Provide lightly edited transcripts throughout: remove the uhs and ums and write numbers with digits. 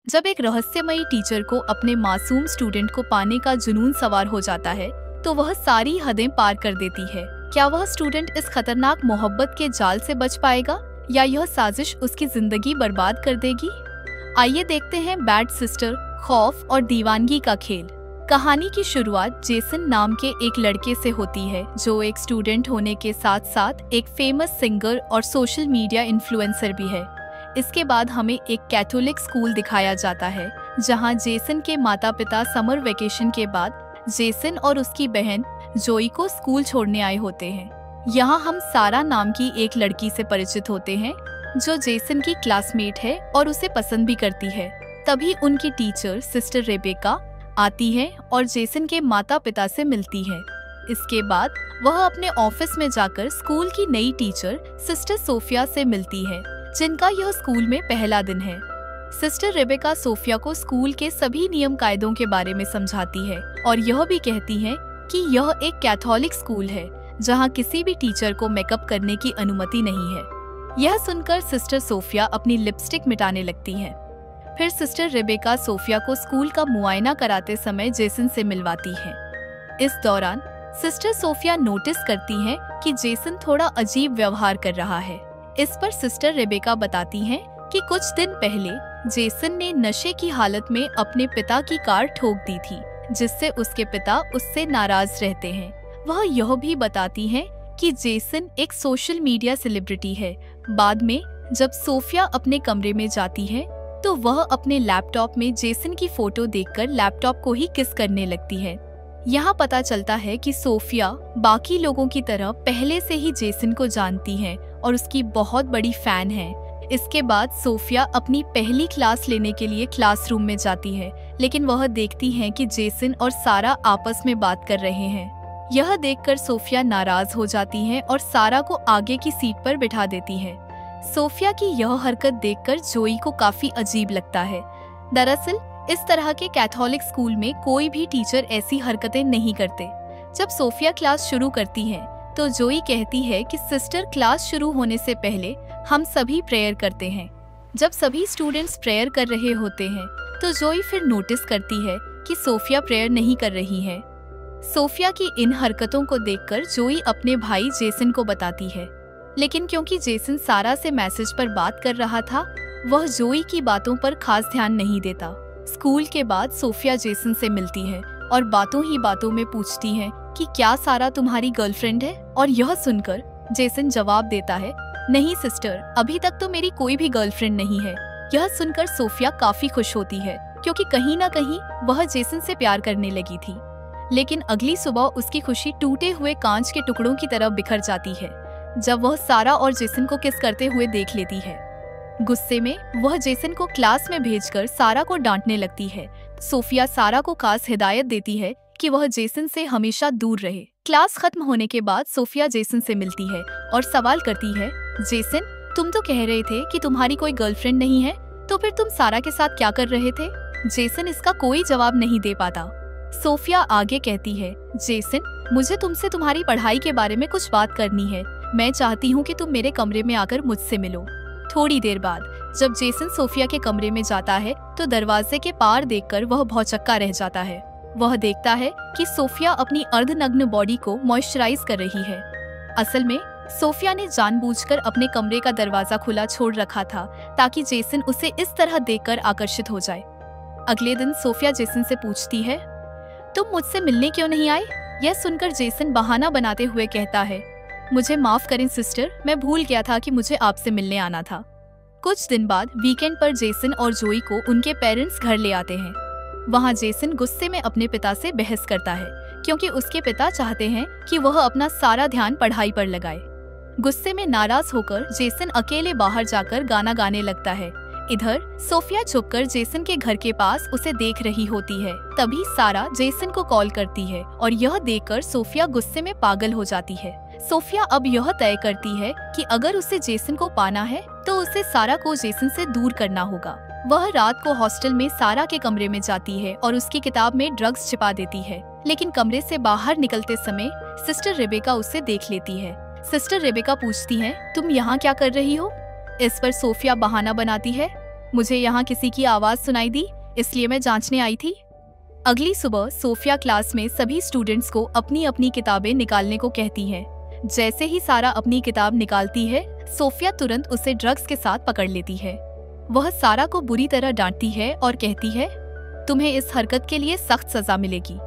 जब एक रहस्यमयी टीचर को अपने मासूम स्टूडेंट को पाने का जुनून सवार हो जाता है तो वह सारी हदें पार कर देती है। क्या वह स्टूडेंट इस खतरनाक मोहब्बत के जाल से बच पाएगा या यह साजिश उसकी जिंदगी बर्बाद कर देगी? आइए देखते हैं बैड सिस्टर, खौफ और दीवानगी का खेल। कहानी की शुरुआत जेसन नाम के एक लड़के से होती है जो एक स्टूडेंट होने के साथ साथ एक फेमस सिंगर और सोशल मीडिया इन्फ्लुएंसर भी है। इसके बाद हमें एक कैथोलिक स्कूल दिखाया जाता है जहां जेसन के माता पिता समर वेकेशन के बाद जेसन और उसकी बहन जोई को स्कूल छोड़ने आए होते हैं। यहाँ हम सारा नाम की एक लड़की से परिचित होते हैं जो जेसन की क्लासमेट है और उसे पसंद भी करती है। तभी उनकी टीचर सिस्टर रेबेका आती है और जेसन के माता पिता से मिलती है। इसके बाद वह अपने ऑफिस में जाकर स्कूल की नई टीचर सिस्टर सोफिया से मिलती है जिनका यह स्कूल में पहला दिन है। सिस्टर रेबेका सोफिया को स्कूल के सभी नियम कायदों के बारे में समझाती है और यह भी कहती है कि यह एक कैथोलिक स्कूल है जहां किसी भी टीचर को मेकअप करने की अनुमति नहीं है। यह सुनकर सिस्टर सोफिया अपनी लिपस्टिक मिटाने लगती है। फिर सिस्टर रेबेका सोफिया को स्कूल का मुआयना कराते समय जेसन से मिलवाती है। इस दौरान सिस्टर सोफिया नोटिस करती है कि जेसन थोड़ा अजीब व्यवहार कर रहा है। इस पर सिस्टर रेबेका बताती हैं कि कुछ दिन पहले जेसन ने नशे की हालत में अपने पिता की कार ठोक दी थी जिससे उसके पिता उससे नाराज रहते हैं। वह यह भी बताती हैं कि जेसन एक सोशल मीडिया सेलिब्रिटी है। बाद में जब सोफिया अपने कमरे में जाती है तो वह अपने लैपटॉप में जेसन की फोटो देखकर लैपटॉप को ही किस करने लगती है। यहाँ पता चलता है कि सोफिया बाकी लोगों की तरह पहले से ही जेसन को जानती है और उसकी बहुत बड़ी फैन है। इसके बाद सोफिया अपनी पहली क्लास लेने के लिए क्लासरूम में जाती है लेकिन वह देखती है कि जेसन और सारा आपस में बात कर रहे हैं। यह देखकर सोफिया नाराज हो जाती है और सारा को आगे की सीट पर बिठा देती है। सोफिया की यह हरकत देखकर जोई को काफी अजीब लगता है। दरअसल इस तरह के कैथोलिक स्कूल में कोई भी टीचर ऐसी हरकतें नहीं करते। जब सोफिया क्लास शुरू करती है तो जोई कहती है कि सिस्टर क्लास शुरू होने से पहले हम सभी प्रेयर करते हैं। जब सभी स्टूडेंट्स प्रेयर कर रहे होते हैं तो जोई फिर नोटिस करती है कि सोफिया प्रेयर नहीं कर रही है। सोफिया की इन हरकतों को देखकर जोई अपने भाई जेसन को बताती है लेकिन क्योंकि जेसन सारा से मैसेज पर बात कर रहा था वह जोई की बातों पर खास ध्यान नहीं देता। स्कूल के बाद सोफिया जेसन से मिलती है और बातों ही बातों में पूछती है कि क्या सारा तुम्हारी गर्लफ्रेंड है, और यह सुनकर जेसन जवाब देता है, नहीं सिस्टर, अभी तक तो मेरी कोई भी गर्लफ्रेंड नहीं है। यह सुनकर सोफिया काफी खुश होती है क्योंकि कहीं ना कहीं वह जेसन से प्यार करने लगी थी। लेकिन अगली सुबह उसकी खुशी टूटे हुए कांच के टुकड़ों की तरह बिखर जाती है जब वह सारा और जेसन को किस करते हुए देख लेती है। गुस्से में वह जेसन को क्लास में भेजकर सारा को डांटने लगती है। सोफिया सारा को खास हिदायत देती है कि वह जेसन से हमेशा दूर रहे। क्लास खत्म होने के बाद सोफिया जेसन से मिलती है और सवाल करती है, जेसन, तुम तो कह रहे थे कि तुम्हारी कोई गर्लफ्रेंड नहीं है, तो फिर तुम सारा के साथ क्या कर रहे थे? जेसन इसका कोई जवाब नहीं दे पाता। सोफिया आगे कहती है, जेसन, मुझे तुमसे तुम्हारी पढ़ाई के बारे में कुछ बात करनी है। मैं चाहती हूँ कि तुम मेरे कमरे में आकर मुझसे मिलो। थोड़ी देर बाद जब जेसन सोफिया के कमरे में जाता है तो दरवाजे के पार देखकर वह भौचक्का रह जाता है। वह देखता है कि सोफिया अपनी अर्धनग्न बॉडी को मॉइस्चराइज कर रही है। असल में सोफिया ने जानबूझकर अपने कमरे का दरवाजा खुला छोड़ रखा था ताकि जेसन उसे इस तरह देखकर आकर्षित हो जाए। अगले दिन सोफिया जेसन से पूछती है, तुम मुझसे मिलने क्यों नहीं आए? यह सुनकर जेसन बहाना बनाते हुए कहता है, मुझे माफ करें सिस्टर, मैं भूल गया था कि मुझे आपसे मिलने आना था। कुछ दिन बाद वीकेंड पर जेसन और जोई को उनके पेरेंट्स घर ले आते हैं। वहाँ जेसन गुस्से में अपने पिता से बहस करता है क्योंकि उसके पिता चाहते हैं कि वह अपना सारा ध्यान पढ़ाई पर लगाए। गुस्से में नाराज होकर जेसन अकेले बाहर जाकर गाना गाने लगता है। इधर सोफिया छुपकर जेसन के घर के पास उसे देख रही होती है। तभी सारा जेसन को कॉल करती है और यह देखकर सोफिया गुस्से में पागल हो जाती है। सोफिया अब यह तय करती है कि अगर उसे जेसन को पाना है तो उसे सारा को जेसन से दूर करना होगा। वह रात को हॉस्टल में सारा के कमरे में जाती है और उसकी किताब में ड्रग्स छिपा देती है, लेकिन कमरे से बाहर निकलते समय सिस्टर रेबेका उसे देख लेती है। सिस्टर रेबेका पूछती है, तुम यहाँ क्या कर रही हो? इस पर सोफिया बहाना बनाती है, मुझे यहाँ किसी की आवाज सुनाई दी, इसलिए मैं जांचने आई थी। अगली सुबह सोफिया क्लास में सभी स्टूडेंट्स को अपनी अपनी किताबें निकालने को कहती है। जैसे ही सारा अपनी किताब निकालती है, सोफिया तुरंत उसे ड्रग्स के साथ पकड़ लेती है। वह सारा को बुरी तरह डांटती है और कहती है, तुम्हें इस हरकत के लिए सख्त सजा मिलेगी।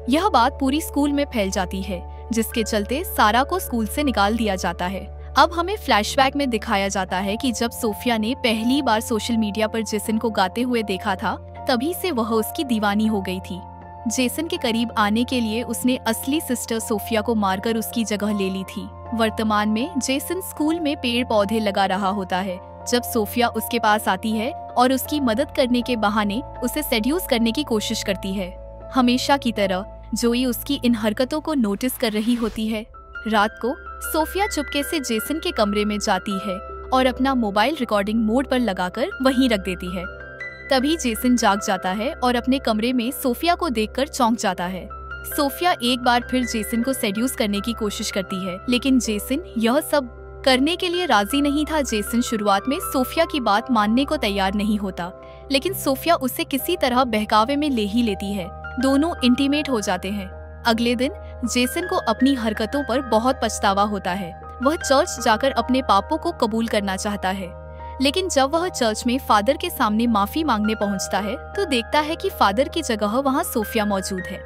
यह बात पूरी स्कूल में फैल जाती है, जिसके चलते सारा को स्कूल से निकाल दिया जाता है। अब हमें फ्लैशबैक में दिखाया जाता है कि जब सोफिया ने पहली बार सोशल मीडिया पर जेसन को गाते हुए देखा था, तभी से वह उसकी दीवानी हो गई थी। जेसन के करीब आने के लिए उसने असली सिस्टर सोफिया को मारकर उसकी जगह ले ली थी। वर्तमान में जेसन स्कूल में पेड़ पौधे लगा रहा होता है जब सोफिया उसके पास आती है और उसकी मदद करने के बहाने उसे सेड्यूस करने की कोशिश करती है। हमेशा की तरह जोई उसकी इन हरकतों को नोटिस कर रही होती है। रात को सोफिया चुपके से जेसन के कमरे में जाती है और अपना मोबाइल रिकॉर्डिंग मोड पर लगाकर वहीं रख देती है। तभी जेसन जाग जाता है और अपने कमरे में सोफिया को देखकर चौंक जाता है। सोफिया एक बार फिर जेसन को सेड्यूस करने की कोशिश करती है, लेकिन जेसन यह सब करने के लिए राजी नहीं था। जेसन शुरुआत में सोफिया की बात मानने को तैयार नहीं होता, लेकिन सोफिया उसे किसी तरह बहकावे में ले ही लेती है। दोनों इंटीमेट हो जाते हैं। अगले दिन जेसन को अपनी हरकतों पर बहुत पछतावा होता है। वह चर्च जाकर अपने पापों को कबूल करना चाहता है, लेकिन जब वह चर्च में फादर के सामने माफी मांगने पहुंचता है तो देखता है कि फादर की जगह वहां सोफिया मौजूद है।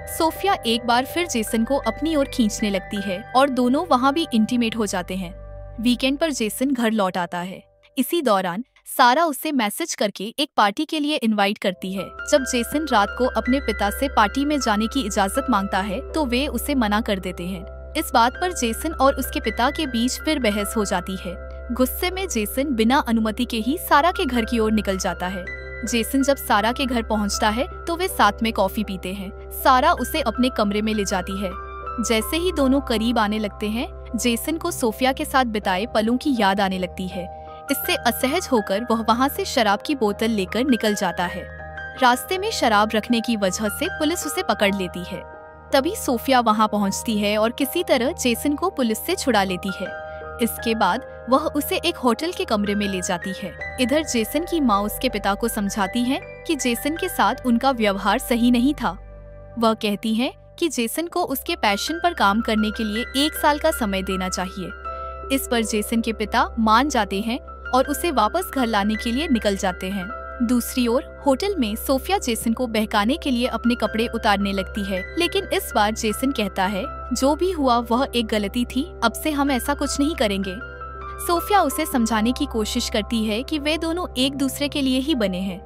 सोफिया एक बार फिर जेसन को अपनी ओर खींचने लगती है और दोनों वहां भी इंटीमेट हो जाते हैं। वीकेंड पर जेसन घर लौट आता है। इसी दौरान सारा उससे मैसेज करके एक पार्टी के लिए इनवाइट करती है। जब जेसन रात को अपने पिता से पार्टी में जाने की इजाजत मांगता है तो वे उसे मना कर देते हैं। इस बात पर जेसन और उसके पिता के बीच फिर बहस हो जाती है। गुस्से में जेसन बिना अनुमति के ही सारा के घर की ओर निकल जाता है। जेसन जब सारा के घर पहुंचता है तो वे साथ में कॉफी पीते हैं। सारा उसे अपने कमरे में ले जाती है। जैसे ही दोनों करीब आने लगते हैं, जेसन को सोफिया के साथ बिताए पलों की याद आने लगती है। इससे असहज होकर वह वहां से शराब की बोतल लेकर निकल जाता है। रास्ते में शराब रखने की वजह से पुलिस उसे पकड़ लेती है। तभी सोफिया वहां पहुंचती है और किसी तरह जेसन को पुलिस से छुड़ा लेती है। इसके बाद वह उसे एक होटल के कमरे में ले जाती है। इधर जेसन की माँ उसके पिता को समझाती है कि जेसन के साथ उनका व्यवहार सही नहीं था। वह कहती है कि जेसन को उसके पैशन पर काम करने के लिए 1 साल का समय देना चाहिए। इस पर जेसन के पिता मान जाते हैं और उसे वापस घर लाने के लिए निकल जाते हैं। दूसरी ओर होटल में सोफिया जेसन को बहकाने के लिए अपने कपड़े उतारने लगती है, लेकिन इस बार जेसन कहता है, जो भी हुआ वह एक गलती थी, अब से हम ऐसा कुछ नहीं करेंगे। सोफिया उसे समझाने की कोशिश करती है कि वे दोनों एक दूसरे के लिए ही बने हैं,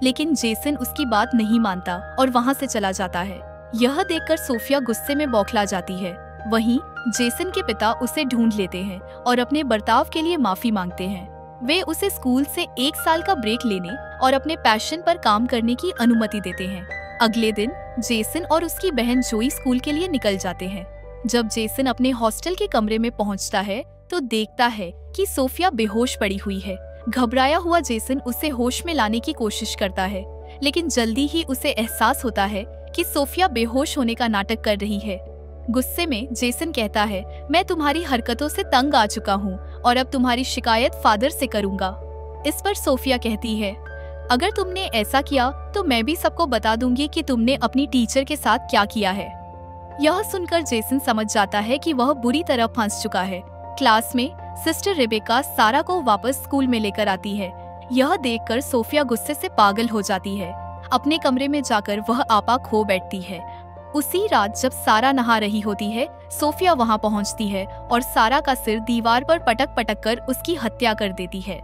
लेकिन जेसन उसकी बात नहीं मानता और वहां से चला जाता है। यह देखकर सोफिया गुस्से में बौखला जाती है। वहीं जेसन के पिता उसे ढूंढ लेते हैं और अपने बर्ताव के लिए माफी मांगते हैं। वे उसे स्कूल से 1 साल का ब्रेक लेने और अपने पैशन पर काम करने की अनुमति देते हैं। अगले दिन जेसन और उसकी बहन जोई स्कूल के लिए निकल जाते हैं। जब जेसन अपने हॉस्टल के कमरे में पहुंचता है तो देखता है कि सोफिया बेहोश पड़ी हुई है। घबराया हुआ जेसन उसे होश में लाने की कोशिश करता है, लेकिन जल्दी ही उसे एहसास होता है कि सोफिया बेहोश होने का नाटक कर रही है। गुस्से में जेसन कहता है, मैं तुम्हारी हरकतों से तंग आ चुका हूँ और अब तुम्हारी शिकायत फादर से करूँगा। इस पर सोफिया कहती है, अगर तुमने ऐसा किया तो मैं भी सबको बता दूंगी कि तुमने अपनी टीचर के साथ क्या किया है। यह सुनकर जेसन समझ जाता है कि वह बुरी तरह फंस चुका है। क्लास में सिस्टर रेबेका सारा को वापस स्कूल में लेकर आती है। यह देखकर सोफिया गुस्से से पागल हो जाती है। अपने कमरे में जाकर वह आपा खो बैठती है। उसी रात जब सारा नहा रही होती है, सोफिया वहां पहुंचती है और सारा का सिर दीवार पर पटक पटक कर उसकी हत्या कर देती है।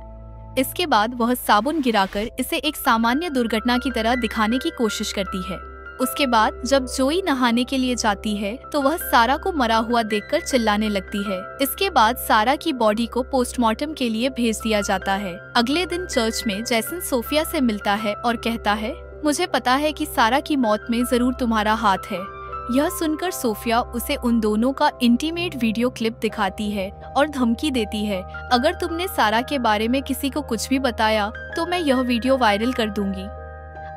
इसके बाद वह साबुन गिराकर इसे एक सामान्य दुर्घटना की तरह दिखाने की कोशिश करती है। उसके बाद जब जोई नहाने के लिए जाती है तो वह सारा को मरा हुआ देखकर चिल्लाने लगती है। इसके बाद सारा की बॉडी को पोस्टमार्टम के लिए भेज दिया जाता है। अगले दिन चर्च में जेसन सोफिया से मिलता है और कहता है, मुझे पता है कि सारा की मौत में जरूर तुम्हारा हाथ है। यह सुनकर सोफिया उसे उन दोनों का इंटीमेट वीडियो क्लिप दिखाती है और धमकी देती है, अगर तुमने सारा के बारे में किसी को कुछ भी बताया तो मैं यह वीडियो वायरल कर दूंगी।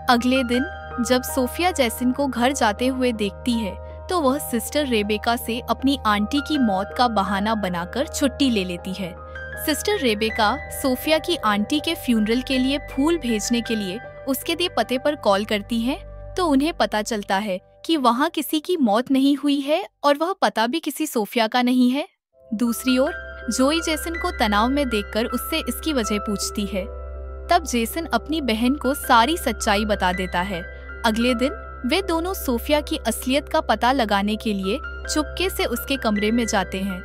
अगले दिन जब सोफिया जेसन को घर जाते हुए देखती है तो वह सिस्टर रेबेका से अपनी आंटी की मौत का बहाना बनाकर छुट्टी ले लेती है। सिस्टर रेबेका सोफिया की आंटी के फ्यूनरल के लिए फूल भेजने के लिए उसके दिए पते पर कॉल करती हैं, तो उन्हें पता चलता है कि वहाँ किसी की मौत नहीं हुई है और वह पता भी किसी सोफिया का नहीं है। दूसरी ओर जोई जेसन को तनाव में देखकर उससे इसकी वजह पूछती है। तब जेसन अपनी बहन को सारी सच्चाई बता देता है। अगले दिन वे दोनों सोफिया की असलियत का पता लगाने के लिए चुपके से उसके कमरे में जाते हैं।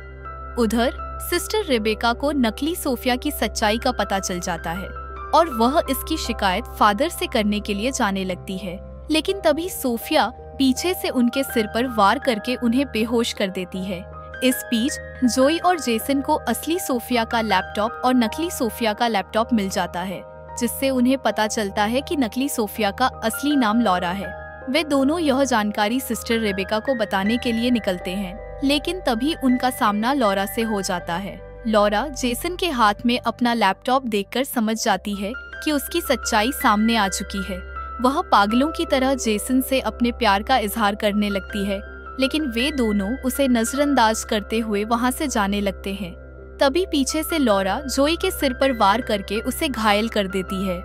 उधर सिस्टर रेबेका को नकली सोफिया की सच्चाई का पता चल जाता है और वह इसकी शिकायत फादर से करने के लिए जाने लगती है। लेकिन तभी सोफिया पीछे से उनके सिर पर वार करके उन्हें बेहोश कर देती है। इस बीच जोई और जेसन को असली सोफिया का लैपटॉप और नकली सोफिया का लैपटॉप मिल जाता है, जिससे उन्हें पता चलता है कि नकली सोफिया का असली नाम लॉरा है। वे दोनों यह जानकारी सिस्टर रेबेका को बताने के लिए निकलते हैं, लेकिन तभी उनका सामना लॉरा से हो जाता है। लॉरा जेसन के हाथ में अपना लैपटॉप देखकर समझ जाती है कि उसकी सच्चाई सामने आ चुकी है। वह पागलों की तरह जेसन से अपने प्यार का इजहार करने लगती है, लेकिन वे दोनों उसे नजरअंदाज करते हुए वहां से जाने लगते हैं। तभी पीछे से लॉरा जोई के सिर पर वार करके उसे घायल कर देती है।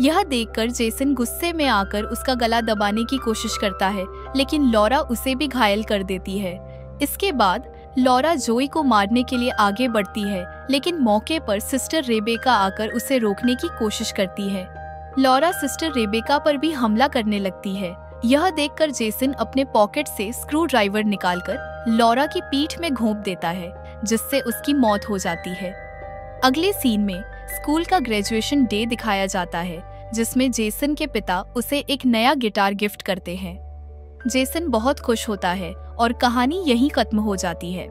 यह देखकर जेसन गुस्से में आकर उसका गला दबाने की कोशिश करता है, लेकिन लॉरा उसे भी घायल कर देती है। इसके बाद लॉरा जोई को मारने के लिए आगे बढ़ती है, लेकिन मौके पर सिस्टर रेबेका आकर उसे रोकने की कोशिश करती है। लॉरा सिस्टर रेबेका पर भी हमला करने लगती है। यह देखकर जेसन अपने पॉकेट से स्क्रू ड्राइवर निकालकर लॉरा की पीठ में घोंप देता है, जिससे उसकी मौत हो जाती है। अगले सीन में स्कूल का ग्रेजुएशन डे दिखाया जाता है, जिसमें जेसन के पिता उसे एक नया गिटार गिफ्ट करते हैं। जेसन बहुत खुश होता है और कहानी यहीं खत्म हो जाती है।